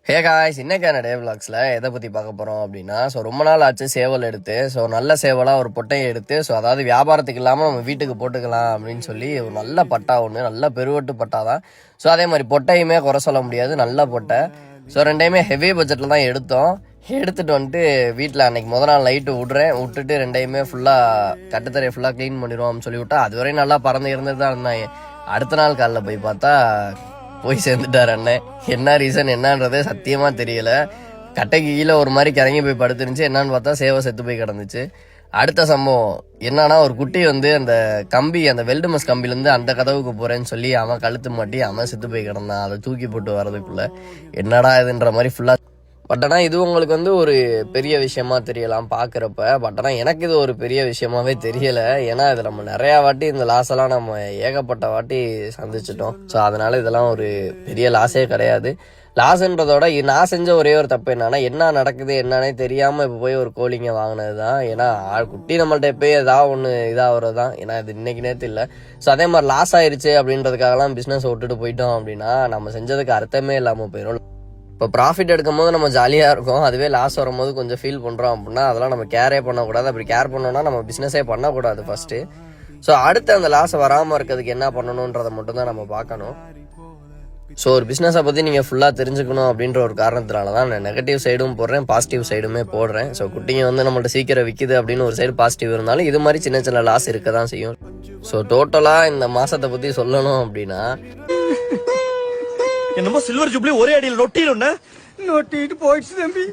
Hey guys, இன்னைக்கான டே விளாக்ஸில் எதை பற்றி பார்க்க போகிறோம் அப்படின்னா, ரொம்ப நாள் ஆச்சு சேவல் எடுத்து. நல்ல சேவலாக ஒரு பொட்டையை எடுத்து அதாவது வியாபாரத்துக்கு இல்லாமல் நம்ம வீட்டுக்கு போட்டுக்கலாம் அப்படின்னு சொல்லி ஒரு நல்ல பட்டா ஒன்று, நல்ல பெருவட்டு பட்டா தான். அதே மாதிரி பொட்டையுமே குறை சொல்ல முடியாது, நல்ல பொட்டை. ரெண்டையுமே ஹெவி பட்ஜெட்டில் தான் எடுத்தோம். எடுத்துகிட்டு வந்துட்டு வீட்டில் அன்னைக்கு நாள் நைட்டு விட்டுட்டு ரெண்டையுமே ஃபுல்லாக கட்டுத்தரையை ஃபுல்லாக க்ளீன் பண்ணிடுவோம் அப்படின்னு சொல்லி விட்டா அது வரையும் நல்லா பறந்து இருந்துட்டு தான் இருந்தாங்க. அடுத்த நாள் காலைல போய் பார்த்தா போய் சேர்ந்துட்டார் அண்ணன். என்ன ரீசன் என்னன்றதே சத்தியமா தெரியல. கட்டைக்கு கீழே ஒரு மாதிரி கிறங்கி போய் படுத்துருந்துச்சு. என்னன்னு பார்த்தா சேவை செத்து போய் கிடந்துச்சு. அடுத்த சம்பவம் என்னன்னா, ஒரு குட்டி அந்த கம்பி, அந்த வெல்டு மஸ் கம்பிலேருந்து அந்த கதவுக்கு போறேன்னு சொல்லி அவன் கழுத்து மாட்டி அவன் செத்து போய் கிடந்தான். அதை தூக்கி போட்டு வர்றதுக்குள்ள என்னடா இதுன்ற மாதிரி ஃபுல்லா. பட் ஆனால் இது உங்களுக்கு ஒரு பெரிய விஷயமா தெரியலாம் பார்க்குறப்ப. பட் ஆனால் எனக்கு இது ஒரு பெரிய விஷயமாவே தெரியலை. ஏன்னா இது நம்ம நிறையா வாட்டி இந்த லாஸ் எல்லாம் நம்ம ஏகப்பட்ட வாட்டி சந்திச்சிட்டோம். அதனால இதெல்லாம் ஒரு பெரிய லாஸே கிடையாது. லாஸ்ன்றதோட நான் செஞ்ச ஒரே ஒரு தப்பு என்னன்னா, என்ன நடக்குது என்னன்னே தெரியாமல் இப்போ போய் ஒரு கோழிங்க வாங்கினது தான். ஏன்னா குட்டி நம்மள்ட்ட போய் ஏதாவது ஒன்று இதாகிறது தான். ஏன்னா இது இன்னைக்கு நேற்று இல்லை. அதே மாதிரி லாஸ் ஆயிடுச்சு அப்படின்றதுக்காகலாம் பிஸ்னஸ் விட்டுட்டு போயிட்டோம் அப்படின்னா நம்ம செஞ்சதுக்கு அர்த்தமே இல்லாமல் போயிடும். இப்போ ப்ராஃபிட் எடுக்கும் போது நம்ம ஜாலியாக இருக்கும், அதுவே லாஸ் வரும்போது கொஞ்சம் ஃபீல் பண்ணுறோம் அப்படின்னா அதெல்லாம் நம்ம கேரே பண்ணக்கூடாது. அப்படி கேர் பண்ணோன்னா நம்ம பிஸ்னஸே பண்ணக்கூடாது ஃபஸ்ட்டு. அடுத்து அந்த லாஸ் வராமல் இருக்கிறதுக்கு என்ன பண்ணணுன்றதை மட்டும்தான் நம்ம பார்க்கணும். ஒரு பிஸ்னஸை பற்றி நீங்கள் ஃபுல்லாக தெரிஞ்சுக்கணும் அப்படின்ற ஒரு காரணத்தினால தான் நான் நெகட்டிவ் சைடும் போடுறேன், பாசிட்டிவ் சைடுமே போடுறேன். குட்டிங்க நம்மள்ட்ட சீக்கிரம் விற்கிது அப்படின்னு ஒரு சைடு பாசிட்டிவ் இருந்தாலும் இது மாதிரி சின்ன சின்ன லாஸ் இருக்க தான் செய்யும். டோட்டலாக இந்த மாதத்தை பற்றி சொல்லணும் அப்படின்னா, என்னமோ சில்வர் ஜூப்ளி ஒரே அடியில் நொட்டிட்டு போயிடுச்சு தம்பி.